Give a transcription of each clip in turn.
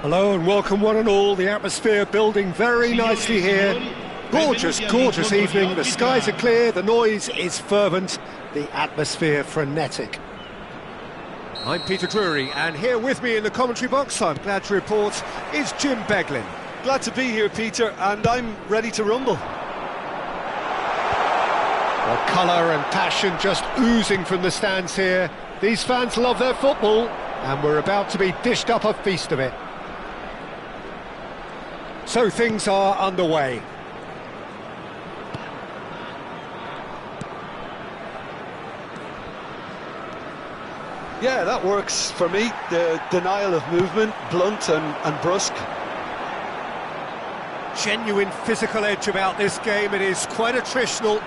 Hello and welcome one and all. The atmosphere building very nicely here. Gorgeous, gorgeous evening. The skies are clear, the noise is fervent, the atmosphere frenetic. I'm Peter Drury, and here with me in the commentary box, I'm glad to report, is Jim Beglin. Glad to be here, Peter, and I'm ready to rumble. Well, colour and passion just oozing from the stands here. These fans love their football, and we're about to be dished up a feast of it. So things are underway. Yeah, that works for me. The denial of movement, blunt and brusque. Genuine physical edge about this game. It is quite attritional.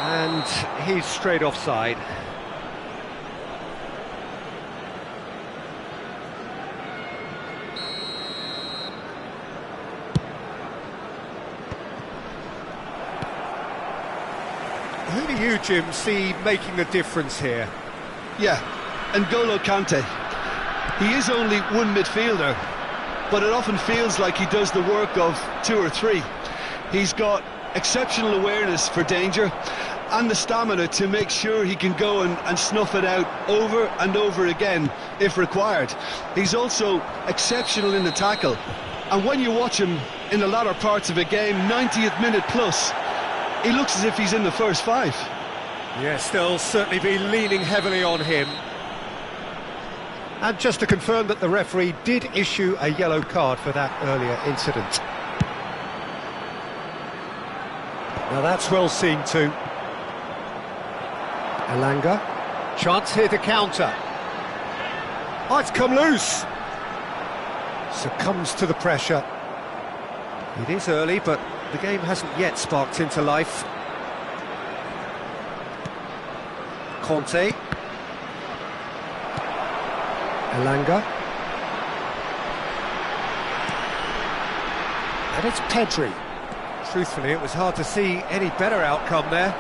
And he's straight offside. Who do you, Jim, see making a difference here? Yeah, N'Golo Kante. He is only one midfielder, but it often feels like he does the work of two or three. He's got exceptional awareness for danger and the stamina to make sure he can go and snuff it out over and over again if required. He's also exceptional in the tackle, and when you watch him in the latter parts of a game, 90th minute plus, he looks as if he's in the first five. Yes, they'll certainly be leaning heavily on him. And just to confirm that the referee did issue a yellow card for that earlier incident. Now that's well seen too. Elanga, chance here to counter. Oh, it's come loose. succumbs to the pressure. It is early, but the game hasn't yet sparked into life. Conte. Elanga. And it's Pedri. Truthfully, it was hard to see any better outcome there.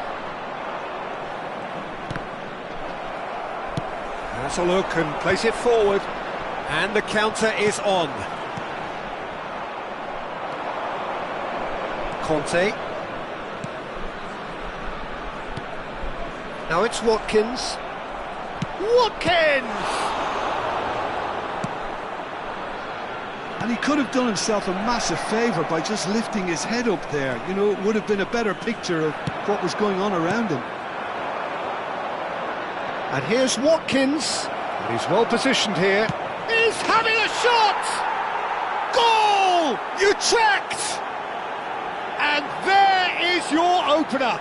That's a look and place it forward. And the counter is on. Conte. Now it's Watkins. Watkins! And he could have done himself a massive favour by just lifting his head up there. You know, it would have been a better picture of what was going on around him. And here's Watkins. And he's well positioned here. He's having a shot! Goal! Utrecht! And there is your opener.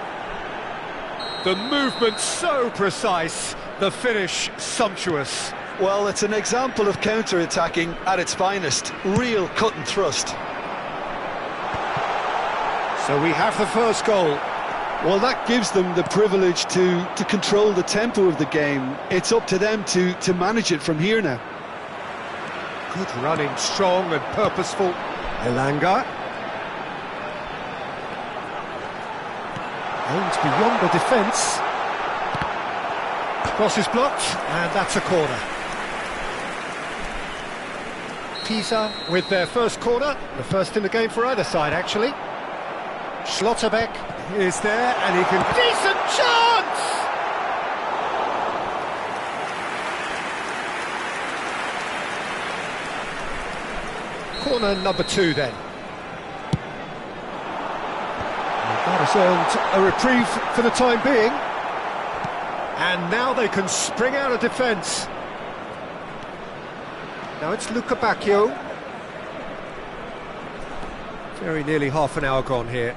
The movement so precise, the finish sumptuous. Well, it's an example of counter-attacking at its finest. Real cut and thrust. So we have the first goal. Well, that gives them the privilege to control the tempo of the game. It's up to them to manage it from here now. Good running, strong and purposeful. Elanga. Aims beyond the defence. Cross is blocked, and that's a corner. Pisa with their first corner, the first in the game for either side, actually. Schlotterbeck is there, and he can... Decent chance! Corner number 2, then. That has earned a reprieve for the time being. And now they can spring out of defence. Now it's Luca Bacchio. Very nearly half an hour gone here.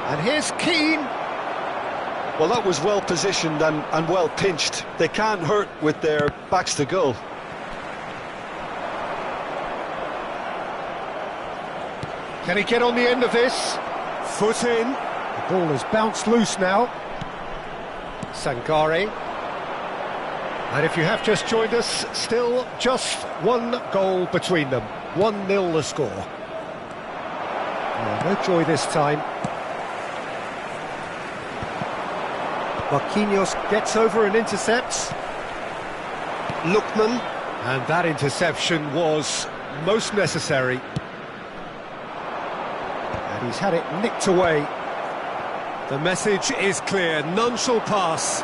And here's Keane. Well, that was well positioned and well pinched. They can't hurt with their backs to goal. Can he get on the end of this? Foot in. The ball has bounced loose now. Sangare. And if you have just joined us, still just one goal between them. 1-0 the score. Oh, no joy this time. Marquinhos gets over and intercepts. Lookman. And that interception was most necessary. And he's had it nicked away. The message is clear, none shall pass.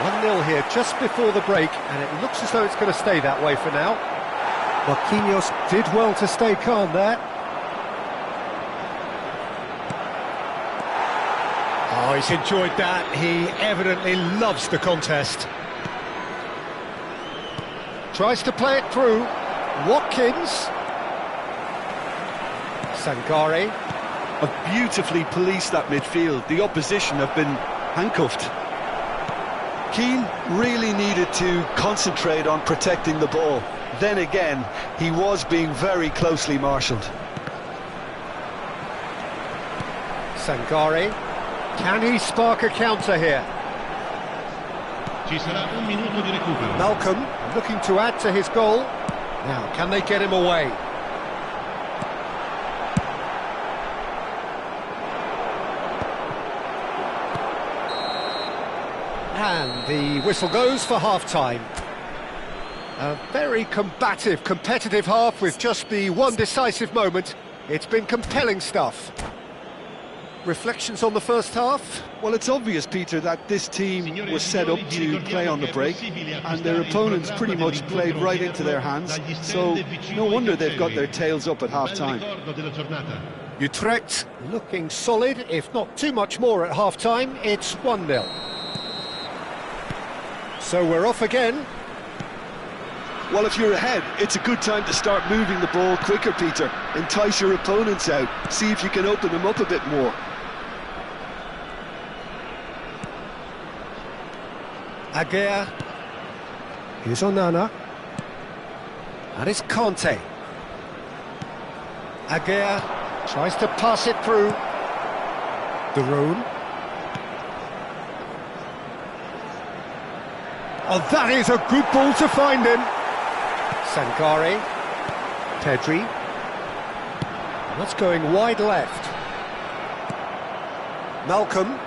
1-0 here just before the break, and it looks as though it's going to stay that way for now. Marquinhos did well to stay calm there. Oh, he's enjoyed that. He evidently loves the contest. Tries to play it through. Watkins. Sangare. Have beautifully policed that midfield. The opposition have been handcuffed. Keane really needed to concentrate on protecting the ball. Then again, he was being very closely marshalled. Sangare. Can he spark a counter here? Malcolm looking to add to his goal. Now, can they get him away? And the whistle goes for half-time. A very combative, competitive half with just the one decisive moment. It's been compelling stuff. Reflections on the first half? Well, it's obvious, Peter, that this team was set up to play on the break, and their opponents pretty much played right into their hands, so no wonder they've got their tails up at half-time. Utrecht looking solid, if not too much more at half-time. It's 1-0. So we're off again. Well, if you're ahead, it's a good time to start moving the ball quicker, Peter. Entice your opponents out, see if you can open them up a bit more. Aguirre. Here's Onana. And it's Conte. Aguirre tries to pass it through. De Roon. Oh, that is a good ball to find him. Sankari. Pedri. And that's going wide left. Malcolm.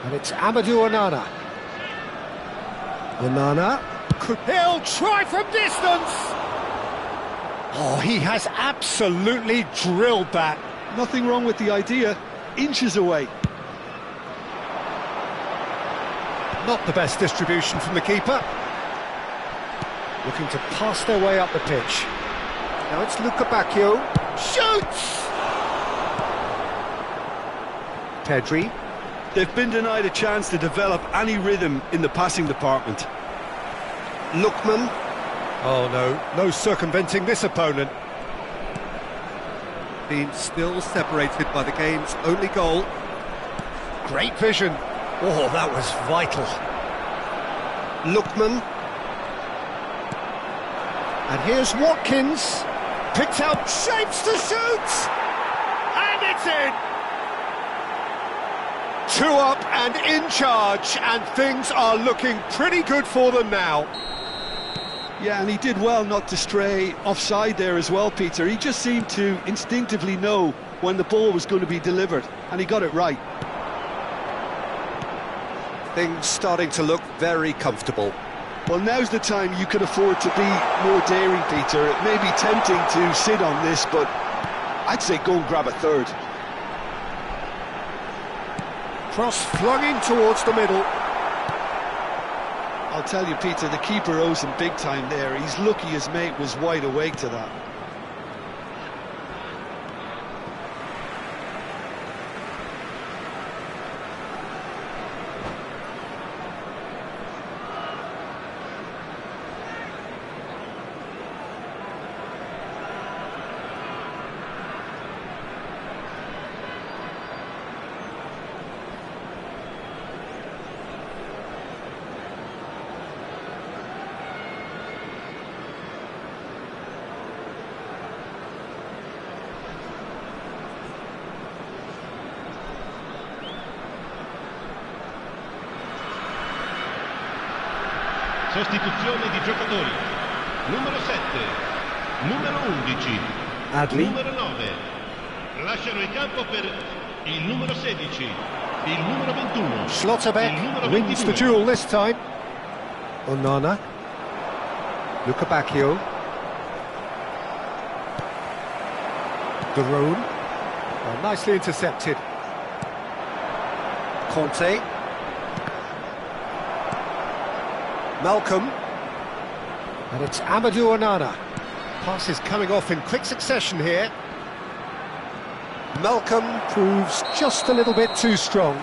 And it's Amadou Onana. Onana. He'll try from distance! Oh, he has absolutely drilled that. Nothing wrong with the idea. Inches away. Not the best distribution from the keeper. Looking to pass their way up the pitch. Now it's Luca Bacchio. Shoots! Pedri. They've been denied a chance to develop any rhythm in the passing department. Lookman. Oh no circumventing this opponent. Being still separated by the game's only goal. Great vision. Oh, that was vital. Lookman. And here's Watkins. Picks out shapes to shoot! And it's in! 2 up and in charge, and things are looking pretty good for them now. Yeah, and he did well not to stray offside there as well, Peter. He just seemed to instinctively know when the ball was going to be delivered, and he got it right. Things starting to look very comfortable. Well, now's the time you can afford to be more daring, Peter. It may be tempting to sit on this, but I'd say go and grab a third. Cross flung in towards the middle. I'll tell you, Peter, the keeper owes him big time there. He's lucky his mate was wide awake to that. Sostituzione di giocatori. Numero 7, numero 11, Adli. numero 9. Lasciano il campo per il numero 16, il numero 21. Schlotterbeck il numero wins the 22. duel this time. Onana. Luca Bacchio. De Roon. Oh, nicely intercepted. Conte. Malcolm. And it's Amadou Onana. Pass is coming off in quick succession here. Malcolm proves just a little bit too strong.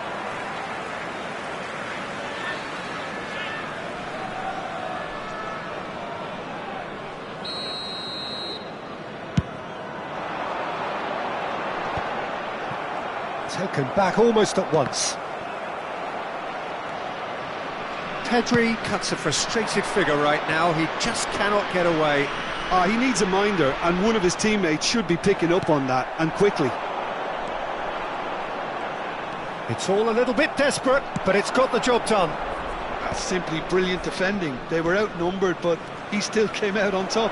Taken back almost at once. Pedri cuts a frustrated figure right now. He just cannot get away. He needs a minder, and one of his teammates should be picking up on that, and quickly. It's all a little bit desperate, but it's got the job done. That's simply brilliant defending. They were outnumbered, but he still came out on top.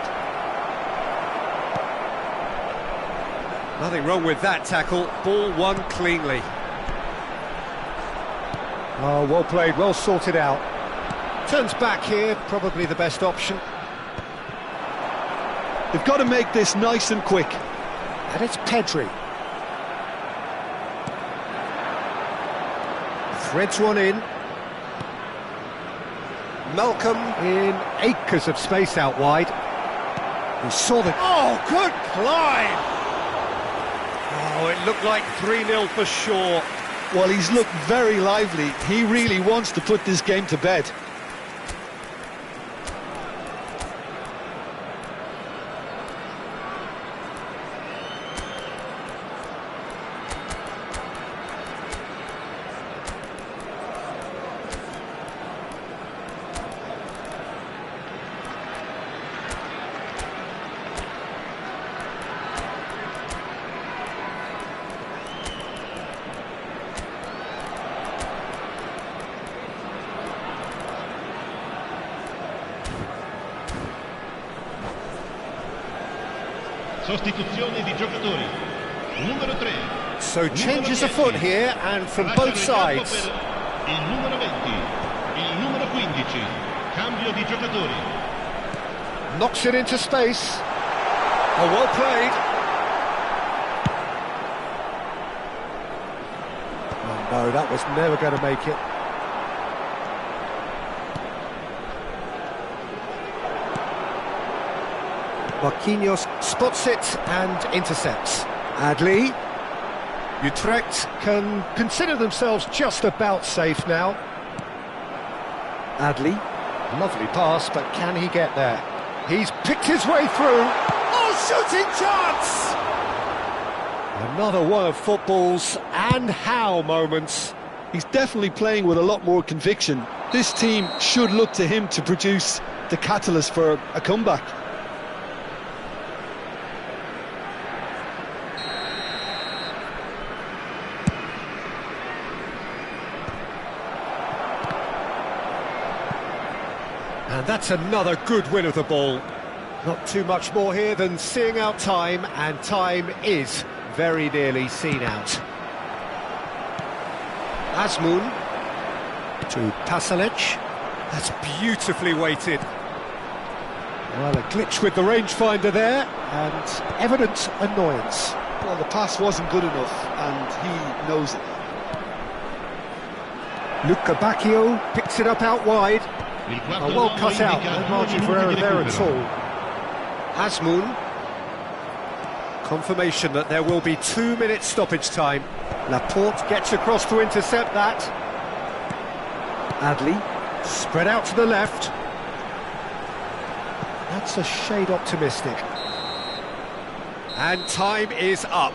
Nothing wrong with that tackle. Ball won cleanly. Oh, well played, well sorted out. Turns back here, probably the best option. They've got to make this nice and quick. And it's Pedri. Threads one in. Malcolm in acres of space out wide. He saw the... Oh, good climb! Oh, it looked like 3-0 for sure. Well, he's looked very lively. He really wants to put this game to bed. Sostituzione di giocatori. Numero 3. So changes afoot here and from both sides. Il numero 20, il numero 15. Cambio di giocatori. Knocks it into space. Oh, well played. Oh no, that was never going to make it. Marquinhos spots it and intercepts. Adli. Utrecht can consider themselves just about safe now. Adli. Lovely pass, but can he get there? He's picked his way through. Oh, shooting chance! Another one of football's and how moments. He's definitely playing with a lot more conviction. This team should look to him to produce the catalyst for a comeback. And that's another good win of the ball. Not too much more here than seeing out time, and time is very nearly seen out. Azmoun to Pasalic. That's beautifully weighted. Well, a glitch with the rangefinder there, and evident annoyance. Well, the pass wasn't good enough, and he knows it. Luca Bacchio picks it up out wide. A well cut out, no margin for error there at all. Azmoun. Confirmation that there will be 2 minutes stoppage time. Laporte gets across to intercept that. Adli, spread out to the left. That's a shade optimistic. And time is up.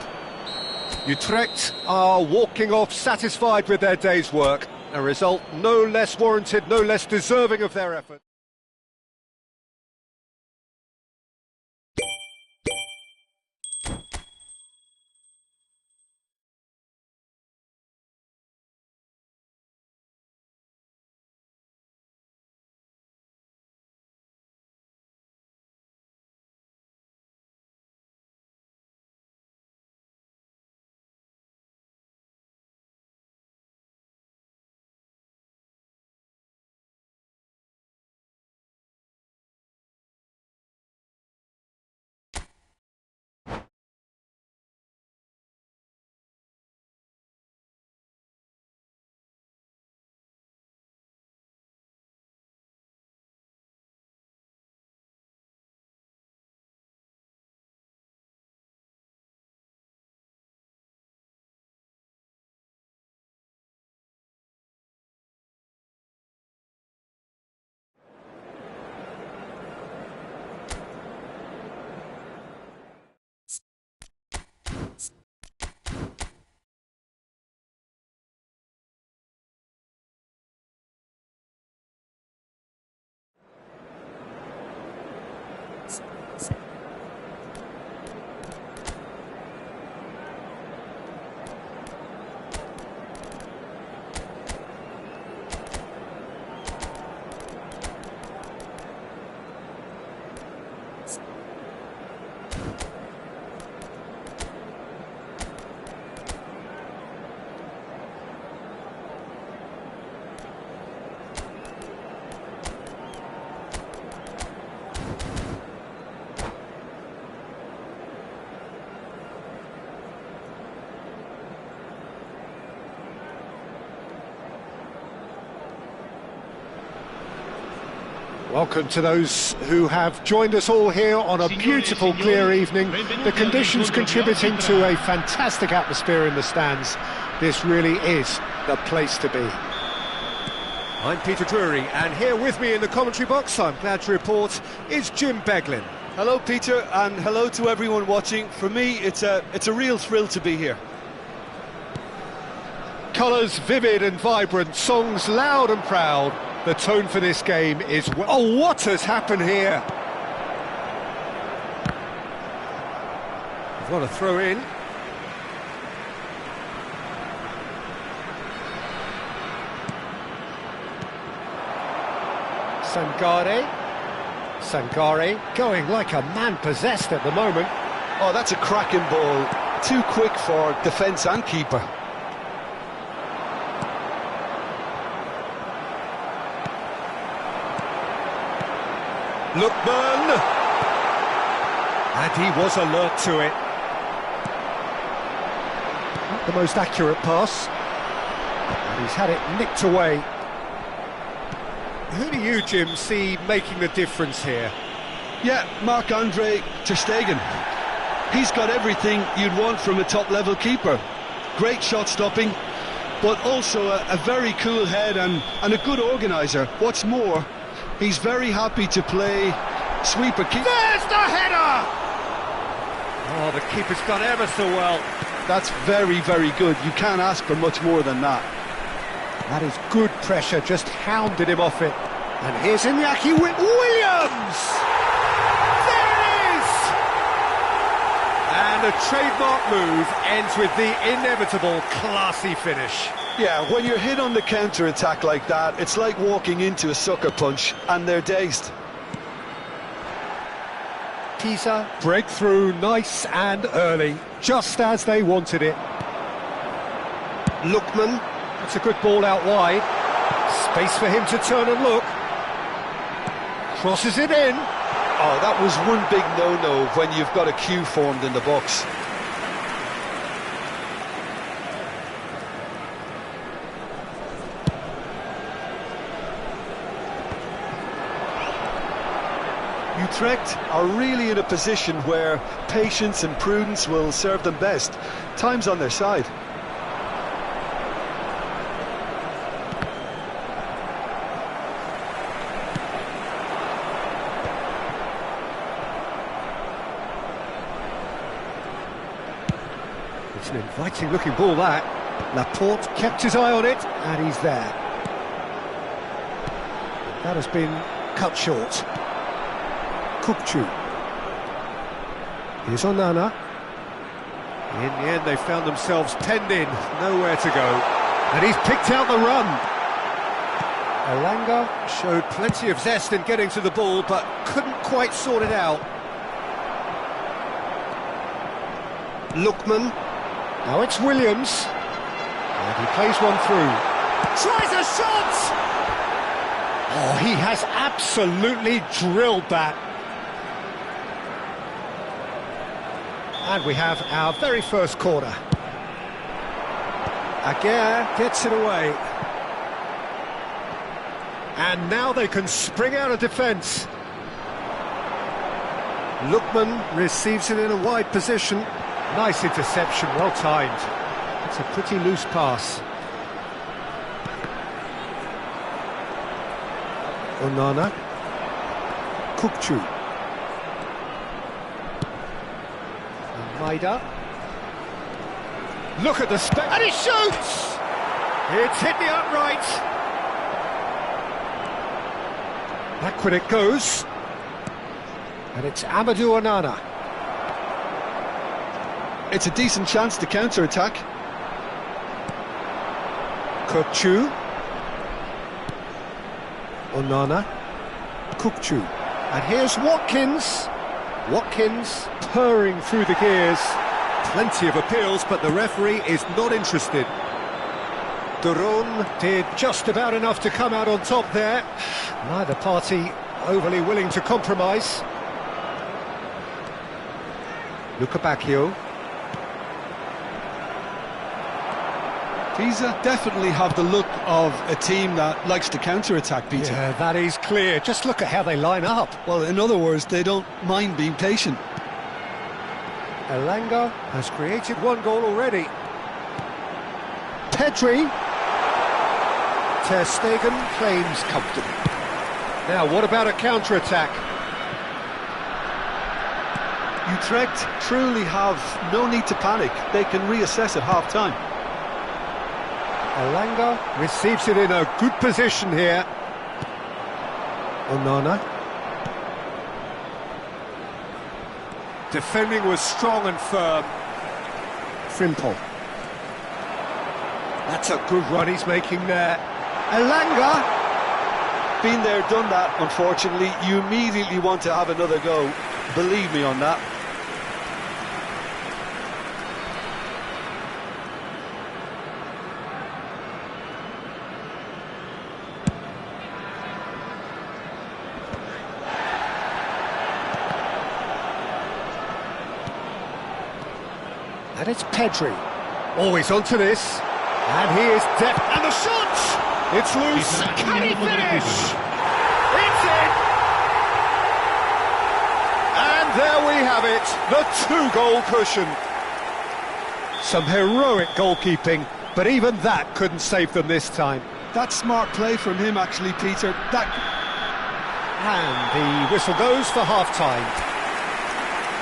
Utrecht are walking off satisfied with their day's work. A result no less warranted, no less deserving of their effort. Welcome to those who have joined us all here on a beautiful, clear evening. The conditions contributing to a fantastic atmosphere in the stands. This really is the place to be. I'm Peter Drury, and here with me in the commentary box, I'm glad to report, is Jim Beglin. Hello, Peter, and hello to everyone watching. For me, it's a real thrill to be here. Colours vivid and vibrant, songs loud and proud. The tone for this game is... Oh, what has happened here? What a throw in. Sangare going like a man possessed at the moment. Oh, that's a cracking ball. Too quick for defence and keeper. Lookman! And he was alert to it. Not the most accurate pass. And he's had it nicked away. Who do you, Jim, see making the difference here? Yeah, Marc-Andre ter Stegen. He's got everything you'd want from a top-level keeper. Great shot stopping, but also a very cool head and a good organiser. What's more, he's very happy to play sweeper keeper. There's the header! Oh, the keeper's done ever so well. That's very, very good. You can't ask for much more than that. That is good pressure, just hounded him off it. And here's Iñaki Williams! There it is! And a trademark move ends with the inevitable classy finish. Yeah, when you're hit on the counter-attack like that, it's like walking into a sucker punch, and they're dazed. Pisa, breakthrough, nice and early, just as they wanted it. Lookman, it's a good ball out wide. Space for him to turn and look. Crosses it in. Oh, that was one big no-no when you've got a queue formed in the box. Utrecht are really in a position where patience and prudence will serve them best. Time's on their side. It's an inviting looking ball, that. Laporte kept his eye on it, and he's there. That has been cut short. Kukcu. Here's Onana. In the end, they found themselves penned in, nowhere to go. And he's picked out the run. Elanga showed plenty of zest in getting to the ball, but couldn't quite sort it out. Lookman. Now it's Williams. And he plays one through. Tries a shot! Oh, he has absolutely drilled that. And we have our very first corner. Aguirre gets it away. And now they can spring out of defence. Lookman receives it in a wide position. Nice interception, well timed. It's a pretty loose pass. Onana. Kukcu. Maida. Look at the spec, and he shoots! It's hit the upright. Backward it goes. And it's Amadou Onana. It's a decent chance to counter-attack. Kukcu. Onana. Kukcu. And here's Watkins. Watkins purring through the gears. Plenty of appeals, but the referee is not interested. Duron did just about enough to come out on top there. Neither party overly willing to compromise. Luca Bacchio. Pisa definitely have the look of a team that likes to counter-attack, Peter. Yeah, that is clear. Just look at how they line up. Well, in other words, they don't mind being patient. Elanga has created one goal already. Pedri. Ter Stegen claims comfortably. Now, what about a counter-attack? Utrecht truly have no need to panic. They can reassess at half-time. Elanga receives it in a good position here. Onana. Defending was strong and firm. Frimpong. That's a good run he's making there. Elanga. Been there, done that, unfortunately. You immediately want to have another go. Believe me on that. And it's Pedri. Always onto this. And he is depth. And the shot! It's loose. Can he finish? It's in! And there we have it, the two-goal cushion. Some heroic goalkeeping, but even that couldn't save them this time. That's smart play from him, actually, Peter. And the whistle goes for half-time.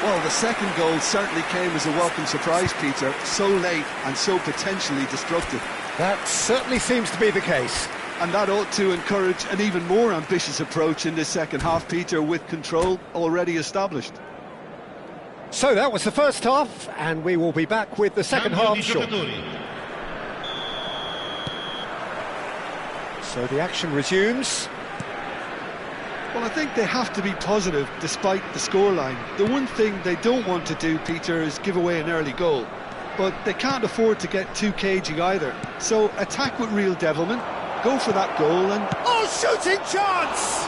Well, the second goal certainly came as a welcome surprise, Peter. So late and so potentially destructive. That certainly seems to be the case. And that ought to encourage an even more ambitious approach in this second half, Peter, with control already established. So that was the first half, and we will be back with the second half shortly. So the action resumes. Well, I think they have to be positive despite the scoreline. The one thing they don't want to do, Peter, is give away an early goal. But they can't afford to get too cagey either. So attack with real devilment, go for that goal and... Oh, shooting chance!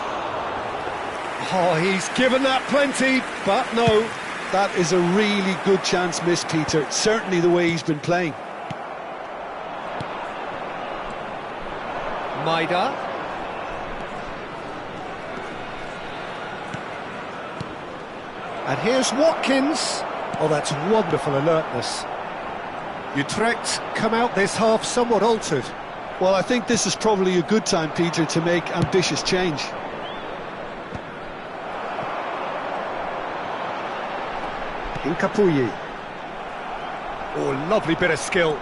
Oh, he's given that plenty, but no. That is a really good chance missed, Peter. Certainly the way he's been playing. Maida. And here's Watkins. Oh, that's wonderful alertness. Utrecht come out this half somewhat altered. Well, I think this is probably a good time, Peter, to make ambitious change. Incapuyi. Oh, lovely bit of skill.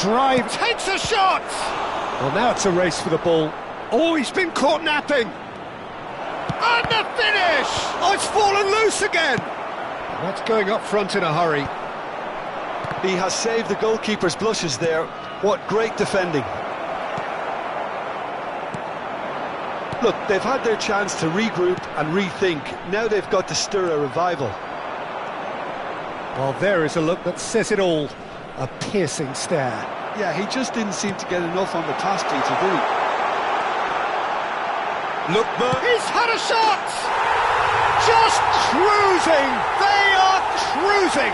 Drive, takes a shot! Well, now it's a race for the ball. Oh, he's been caught napping. And the finish! Oh, it's fallen loose again! That's going up front in a hurry. He has saved the goalkeeper's blushes there. What great defending. Look, they've had their chance to regroup and rethink. Now they've got to stir a revival. Well, there is a look that says it all. A piercing stare. Yeah, he just didn't seem to get enough on the pass, Peter, did he? Lookman, he's had a shot! Just cruising! They are cruising!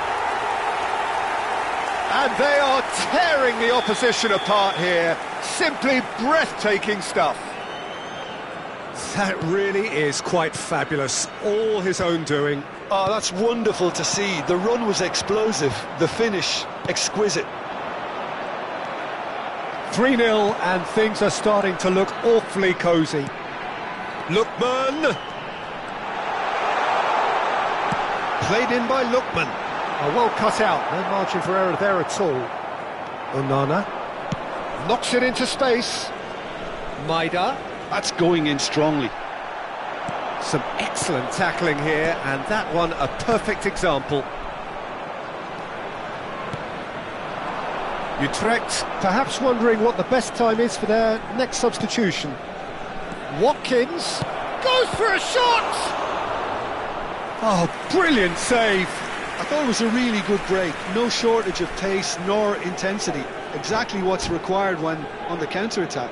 And they are tearing the opposition apart here. Simply breathtaking stuff. That really is quite fabulous. All his own doing. Oh, that's wonderful to see. The run was explosive, the finish exquisite. 3-0 and things are starting to look awfully cosy. Lookman! Played in by Lookman. Oh, well cut out, no margin for error there at all. Onana knocks it into space. Maida. That's going in strongly. Some excellent tackling here, and that one a perfect example. Utrecht perhaps wondering what the best time is for their next substitution. Watkins goes for a shot! Oh, brilliant save! I thought it was a really good break. No shortage of pace nor intensity. Exactly what's required when on the counter-attack.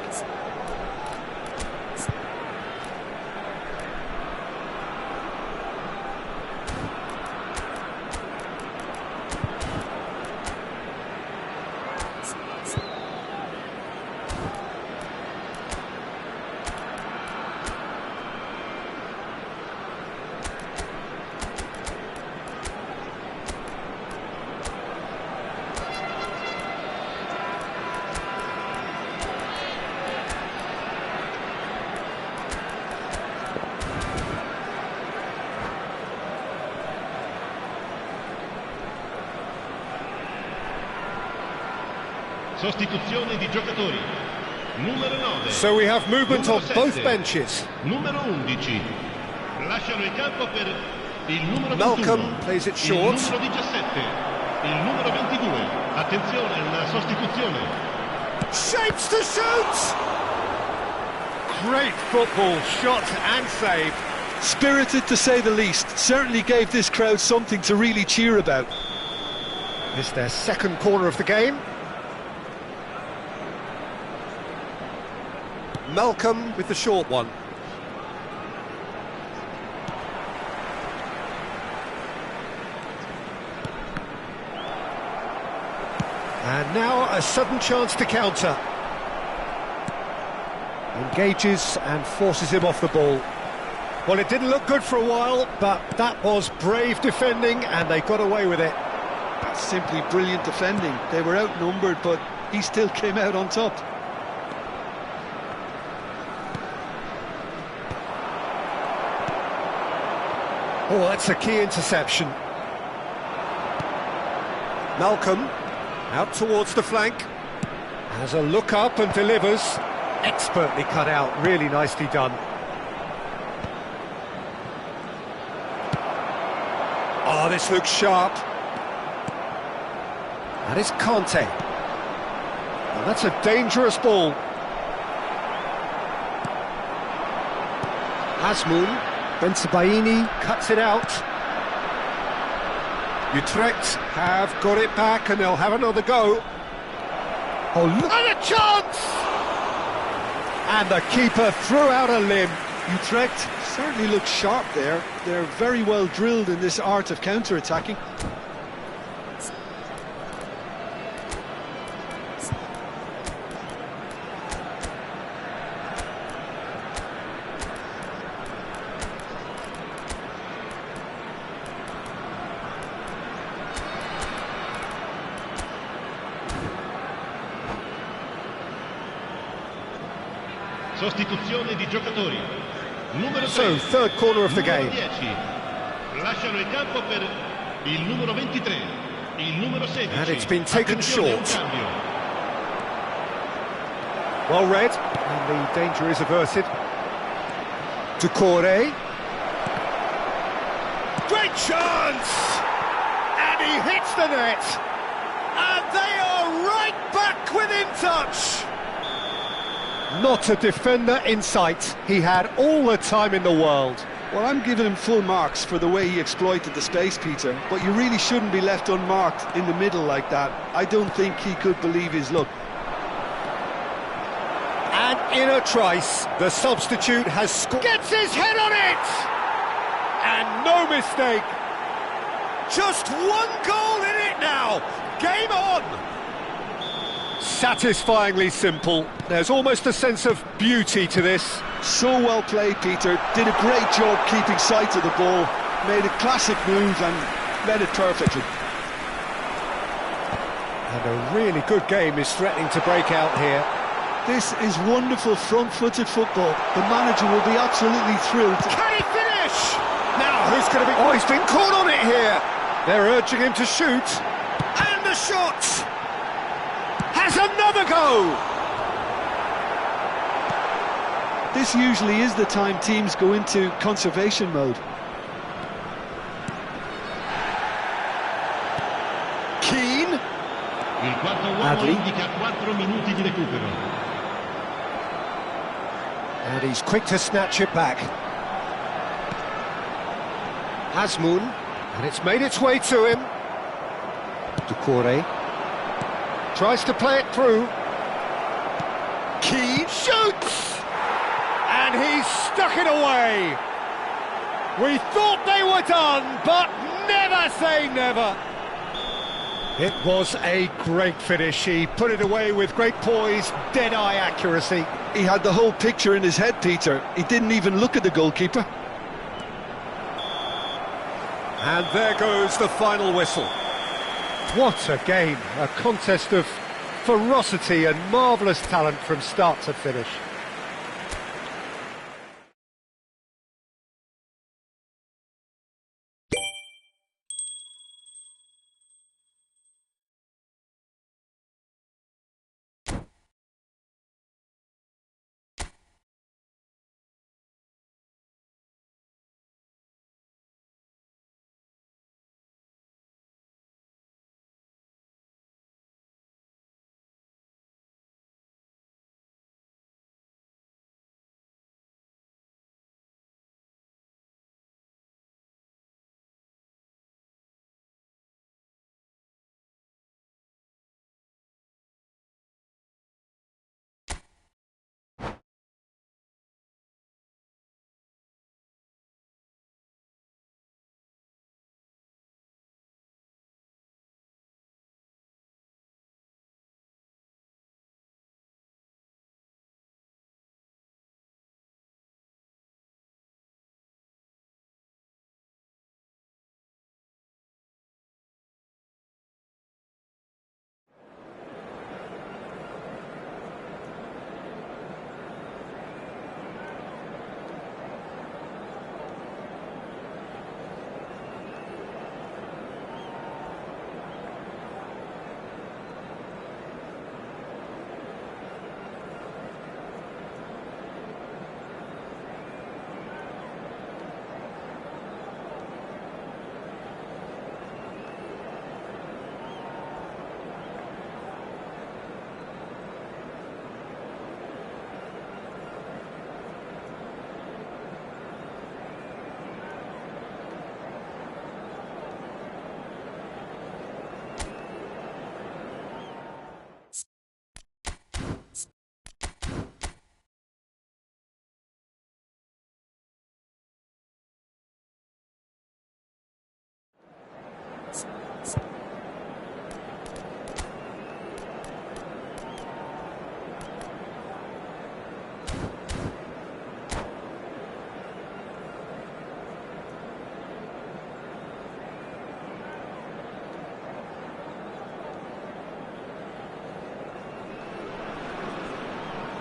Sostituzione di giocatori. Numero 9. So we have movement on both benches. Numero 11. Lasciano il campo per il numero 21. Malcolm plays it short. Il numero 17. Il numero 22. Attenzione, una sostituzione. Shapes to shoot! Great football, shot and save. Spirited to say the least. Certainly gave this crowd something to really cheer about. It's their second corner of the game. Malcolm with the short one. And now a sudden chance to counter. Engages and forces him off the ball. Well, it didn't look good for a while, but that was brave defending and they got away with it. That's simply brilliant defending. They were outnumbered, but he still came out on top. Oh, that's a key interception. Malcolm, out towards the flank. Has a look up and delivers. Expertly cut out, really nicely done. Oh, this looks sharp. That is Conte. And that's a dangerous ball. Asmoon, Bensebaini cuts it out. Utrecht have got it back and they'll have another go. Oh, look at a chance! And the keeper threw out a limb. Utrecht certainly looks sharp there. They're very well drilled in this art of counter-attacking. Sostituzione di giocatori. Numero 3. So, third corner of the game. 10. Lasciano il campo per il numero 23, il numero 16. And it's been taken Attenzione, short. un cambio. Well read, and the danger is averted. Ducore. Great chance! And he hits the net! And they are right back within touch! Not a defender in sight. He had all the time in the world. Well, I'm giving him full marks for the way he exploited the space, Peter, but you really shouldn't be left unmarked in the middle like that. I don't think he could believe his luck. And in a trice, the substitute has scored. Gets his head on it! And no mistake. Just one goal in it now. Game on! Satisfyingly simple. There's almost a sense of beauty to this. So well played, Peter. Did a great job keeping sight of the ball. Made a classic move and led it perfectly. And a really good game is threatening to break out here. This is wonderful front-footed football. The manager will be absolutely thrilled. Can he finish? Now, who's going to be... Oh, he's been caught on it here. They're urging him to shoot. And the shot! Has another go! This usually is the time teams go into conservation mode. Keane. Il quarto uomo Adli. indica 4 minuti di recupero. And he's quick to snatch it back. Asmoon, and it's made its way to him. Ducore tries to play it through. Keane shoots! And he's stuck it away. We thought they were done, but never say never. It was a great finish. He put it away with great poise, dead-eye accuracy. He had the whole picture in his head, Peter. He didn't even look at the goalkeeper. And there goes the final whistle. What a game, a contest of ferocity and marvellous talent from start to finish.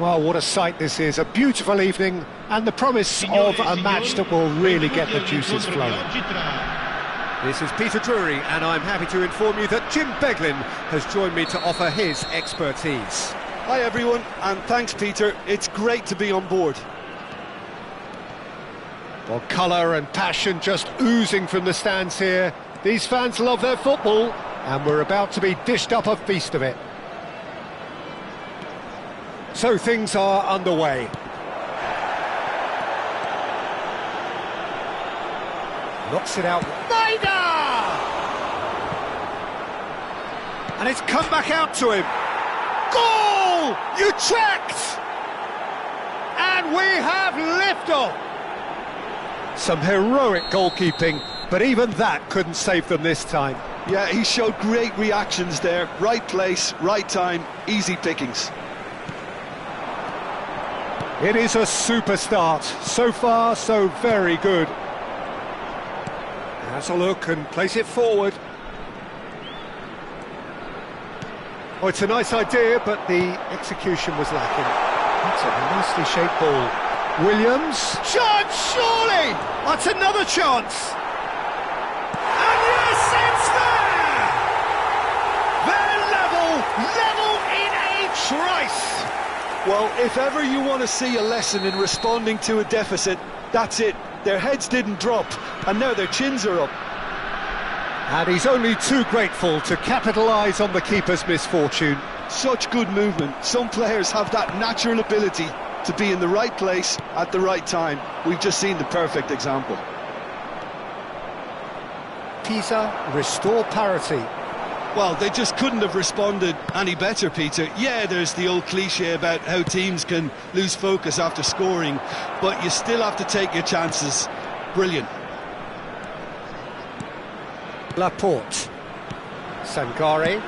Well, what a sight this is, a beautiful evening, and the promise of a match that will really get the juices flowing. This is Peter Drury, and I'm happy to inform you that Jim Beglin has joined me to offer his expertise. Hi everyone, and thanks Peter, it's great to be on board. Well, colour and passion just oozing from the stands here. These fans love their football, and we're about to be dished up a feast of it. So things are underway. Knocks it out. Maida! And it's come back out to him. Goal! Utrecht! And we have liftoff. Some heroic goalkeeping, but even that couldn't save them this time. Yeah, he showed great reactions there. Right place, right time, easy pickings. It is a super start. So far, so very good. Has a look and place it forward. Oh, it's a nice idea, but the execution was lacking. That's a nicely shaped ball. Williams. Chance, surely! That's another chance! And yes, it's there! They're level in a trice! Well, if ever you want to see a lesson in responding to a deficit, that's it. Their heads didn't drop, and now their chins are up. And he's only too grateful to capitalise on the keeper's misfortune. Such good movement. Some players have that natural ability to be in the right place at the right time. We've just seen the perfect example. Pisa restore parity. Well, they just couldn't have responded any better, Peter. Yeah, there's the old cliche about how teams can lose focus after scoring, but you still have to take your chances. Brilliant. Laporte. Sangare.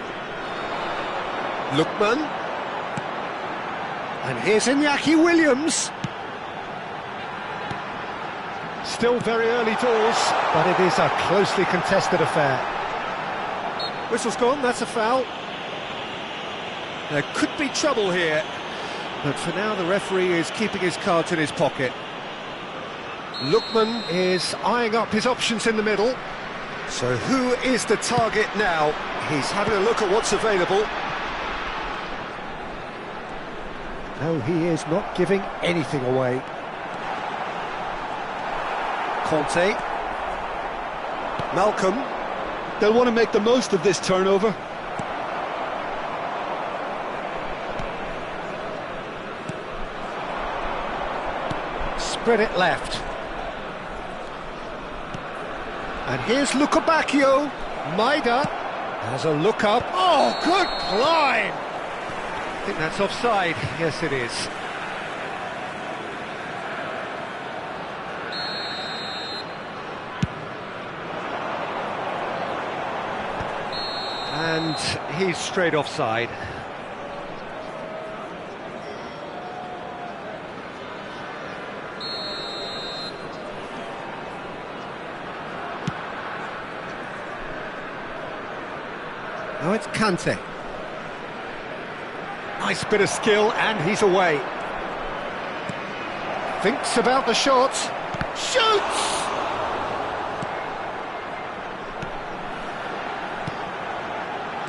Lookman. And here's Iñaki Williams. Still very early doors, but it is a closely contested affair. Whistle's gone, that's a foul. There could be trouble here, but for now the referee is keeping his cards in his pocket. Lookman is eyeing up his options in the middle. So who is the target now? He's having a look at what's available. No, he is not giving anything away. Conte. Malcolm. They'll want to make the most of this turnover. Spread it left. And here's Lukabakio. Maida has a look up. Oh, good climb! I think that's offside. Yes, it is. And he's straight offside. Now it's Kante. Nice bit of skill, and he's away. Thinks about the shot. Shoots!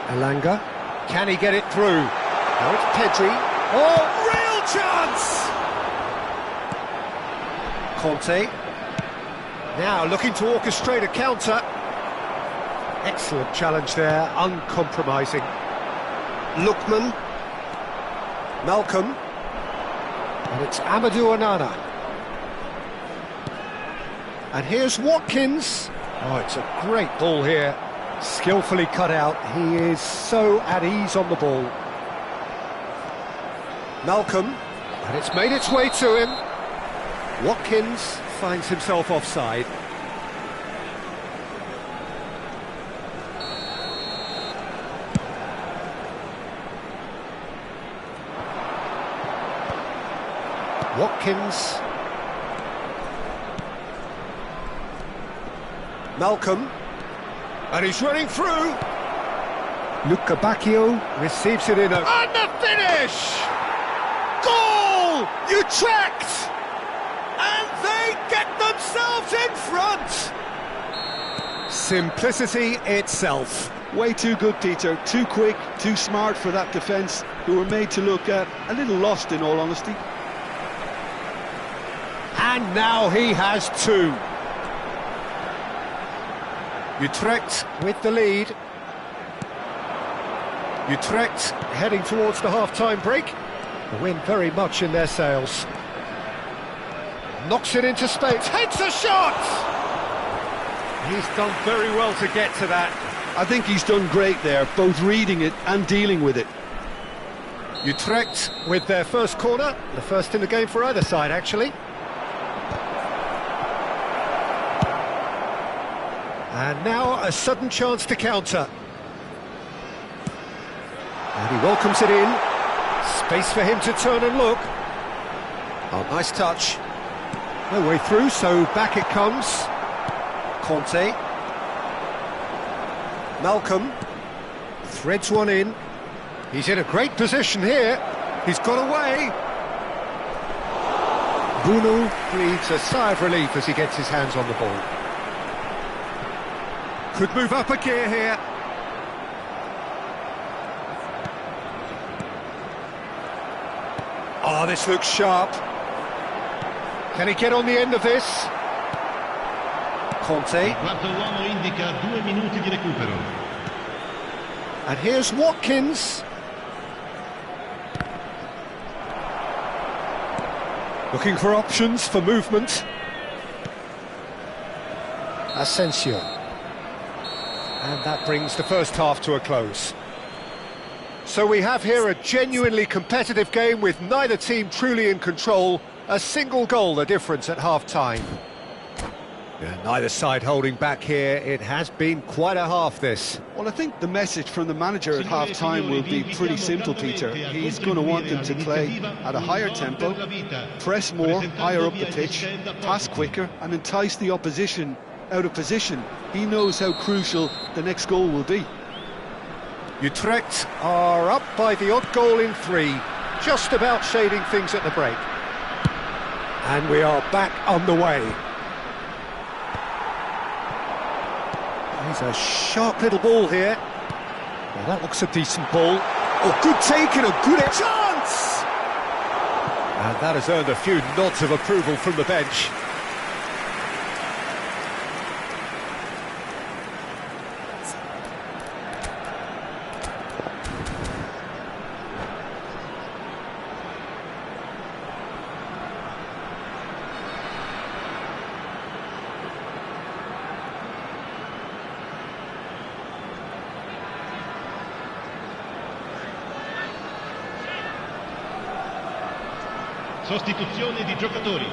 Elanga. Can he get it through? Now it's Pedri. Oh, real chance! Conte. Now looking to orchestrate a counter. Excellent challenge there, uncompromising. Lookman. Malcolm. And it's Amadou Onana. And here's Watkins. Oh, it's a great ball here. Skillfully cut out. He is so at ease on the ball. Malcolm. And it's made its way to him. Watkins finds himself offside. Watkins. Malcolm. And he's running through. Lukabakio receives it in a... And the finish! Goal! Utrecht! And they get themselves in front! Simplicity itself. Way too good, Peter. Too quick, too smart for that defence, who were made to look a little lost, in all honesty. And now he has two. Utrecht with the lead. Utrecht heading towards the half-time break. The wind very much in their sails. Knocks it into space, takes a shot! He's done very well to get to that. I think he's done great there, both reading it and dealing with it. Utrecht with their first corner, the first in the game for either side, actually. And now a sudden chance to counter. And he welcomes it in. Space for him to turn and look. Oh, nice touch. No way through, so back it comes. Conte. Malcolm. Threads one in. He's in a great position here. He's got away. Bruno breathes a sigh of relief as he gets his hands on the ball. Could move up a gear here. Oh, this looks sharp. Can he get on the end of this? Conte. Quarto uomo indica 2 minuti di recupero. And here's Watkins. Looking for options for movement. Asensio. And that brings the first half to a close. So we have here a genuinely competitive game with neither team truly in control. A single goal the difference at half-time. Yeah, neither side holding back here. It has been quite a half, this. Well, I think the message from the manager at half-time will be pretty simple, Peter. He's going to want them to play at a higher tempo, press more, higher up the pitch, pass quicker, and entice the opposition out of position. He knows how crucial the next goal will be. Utrecht are up by the odd goal in 3, just about shading things at the break. And we are back on the way. He's a sharp little ball here. Well, that looks a decent ball. Oh, good take and a good chance! And that has earned a few nods of approval from the bench. Sostituzione di giocatori.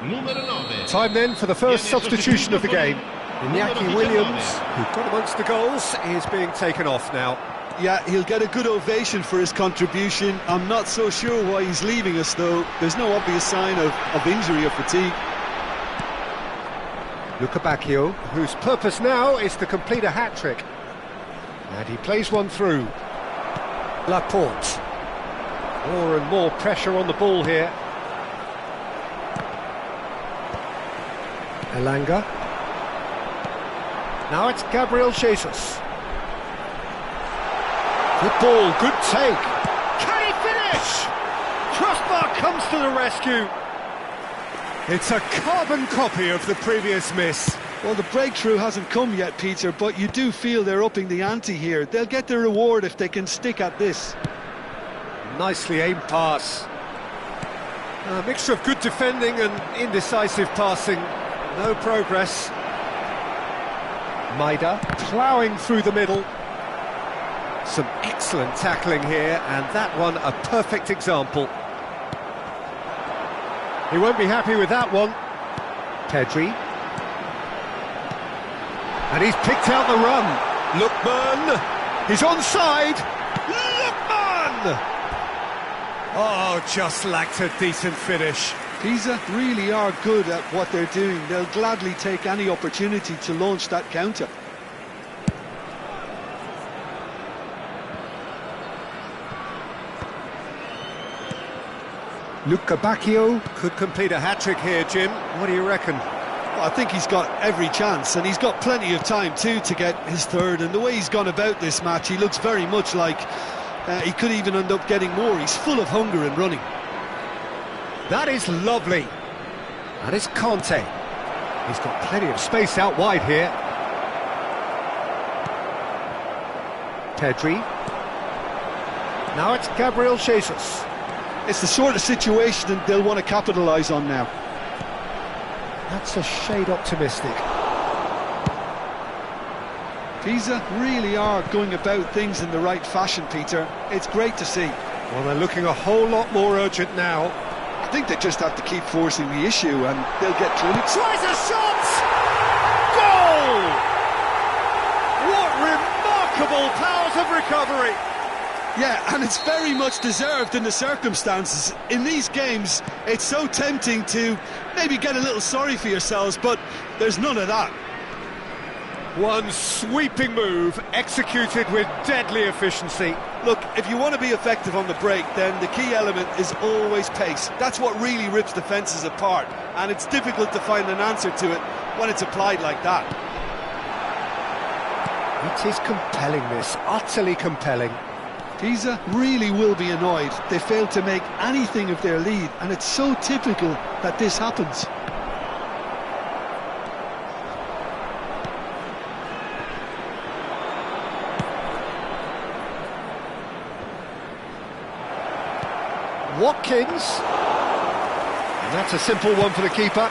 Numero 9. Time then for the first substitution of the game. Iñaki Williams, who got amongst the goals, is being taken off now. Yeah, he'll get a good ovation for his contribution. I'm not so sure why he's leaving us, though. There's no obvious sign of injury or fatigue. Luca Bacchio, whose purpose now is to complete a hat-trick. And he plays one through. Laporte. More and more pressure on the ball here. Elanga. Now it's Gabriel Jesus. Good ball, good take. Can he finish? Crossbar comes to the rescue. It's a carbon copy of the previous miss. Well, the breakthrough hasn't come yet, Peter, but you do feel they're upping the ante here. They'll get their reward if they can stick at this. Nicely aimed pass. A mixture of good defending and indecisive passing. No progress. Maida ploughing through the middle. Some excellent tackling here, and that one a perfect example. He won't be happy with that one. Pedri. And he's picked out the run. Lookman. He's onside. Lookman! Oh, just lacked a decent finish. Pisa really are good at what they're doing. They'll gladly take any opportunity to launch that counter. Luca Bacchio. Could complete a hat-trick here, Jim. What do you reckon? Well, I think he's got every chance, and he's got plenty of time too to get his third. And the way he's gone about this match, he looks very much like he could even end up getting more. He's full of hunger and running. That is lovely. That is Conte. He's got plenty of space out wide here. Pedri. Now it's Gabriel Jesus. It's the sort of situation they'll want to capitalise on now. That's a shade optimistic. Pisa really are going about things in the right fashion, Peter. It's great to see. Well, they're looking a whole lot more urgent now. I think they just have to keep forcing the issue and they'll get through it. Tries a shot! Goal! What remarkable powers of recovery! Yeah, and it's very much deserved in the circumstances. In these games, it's so tempting to maybe get a little sorry for yourselves, but there's none of that. One sweeping move, executed with deadly efficiency. Look, if you want to be effective on the break, then the key element is always pace. That's what really rips defences apart, and it's difficult to find an answer to it when it's applied like that. It is compelling, this, utterly compelling. Pisa really will be annoyed. They failed to make anything of their lead, and it's so typical that this happens. Watkins. And that's a simple one for the keeper.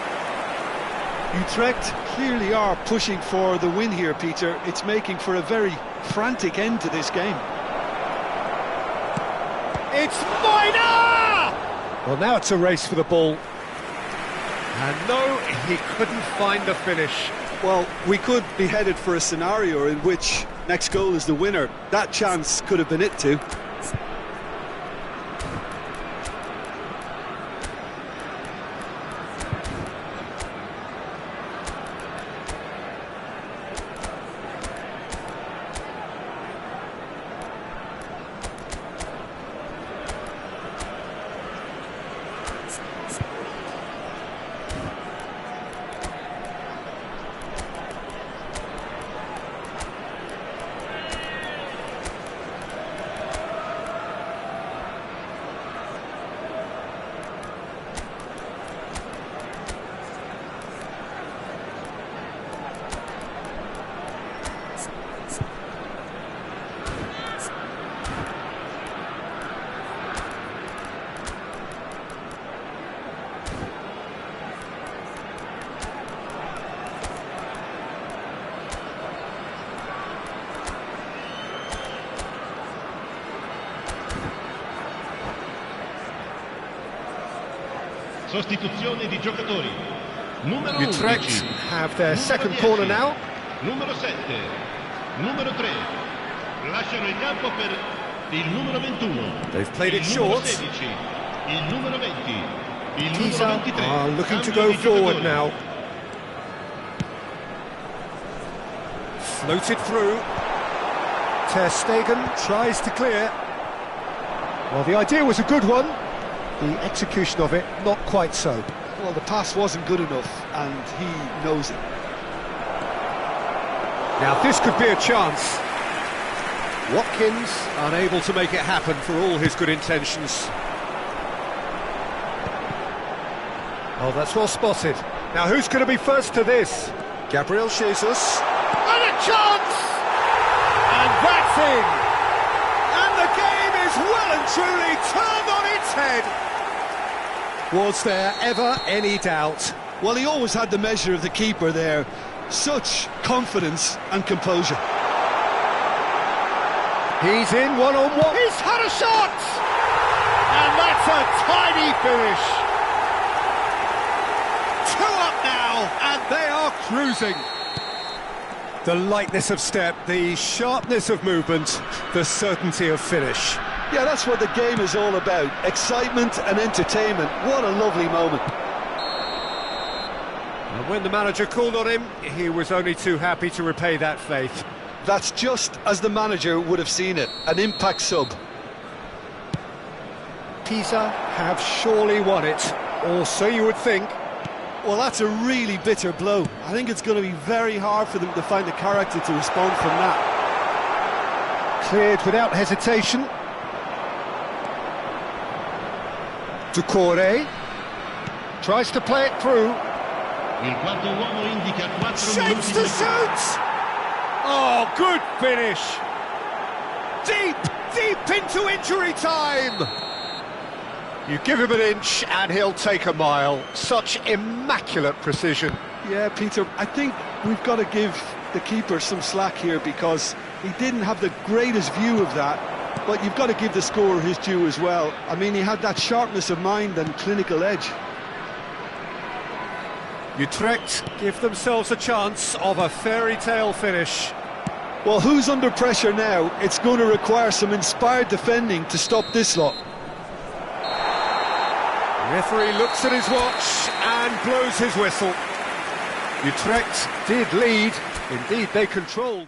Utrecht clearly are pushing for the win here, Peter. It's making for a very frantic end to this game. It's Minor! Well, now it's a race for the ball. And no, he couldn't find the finish. Well, we could be headed for a scenario in which next goal is the winner. That chance could have been it too. Sostituzione di giocatori. Numero Utrecht 11. have their second 10. corner now. Numero 7. Numero 3. Lasciano il campo per il numero 21. They've played it Il numero short. 16. Il numero 20. Il Pisa numero 23. are looking to Cambio go di forward giocatori. now. Floated through. Ter Stegen tries to clear. Well, the idea was a good one. The execution of it, not quite so. Well, the pass wasn't good enough, and he knows it. Now, this could be a chance. Watkins unable to make it happen for all his good intentions. Oh, that's well spotted. Now, who's going to be first to this? Gabriel Jesus. And a chance! And that's in! And the game is well and truly turned on its head! Was there ever any doubt? Well, he always had the measure of the keeper there. Such confidence and composure. He's in one-on-one. He's had a shot! And that's a tiny finish. 2 up now, and they are cruising. The lightness of step, the sharpness of movement, the certainty of finish. Yeah, that's what the game is all about. Excitement and entertainment. What a lovely moment. And when the manager called on him, he was only too happy to repay that faith. That's just as the manager would have seen it. An impact sub. Pisa have surely won it, or so you would think. Well, that's a really bitter blow. I think it's going to be very hard for them to find the character to respond from that. Cleared without hesitation. Ducore tries to play it through. Il quarto uomo indica 4 Shapes minuti to di shoot! Oh, good finish! Deep into injury time! You give him an inch and he'll take a mile. Such immaculate precision. Yeah, Peter, I think we've got to give the keeper some slack here because he didn't have the greatest view of that, but you've got to give the scorer his due as well. I mean, he had that sharpness of mind and clinical edge. Utrecht give themselves a chance of a fairy tale finish. Well, who's under pressure now? It's going to require some inspired defending to stop this lot. The referee looks at his watch and blows his whistle. Utrecht did lead. Indeed, they controlled.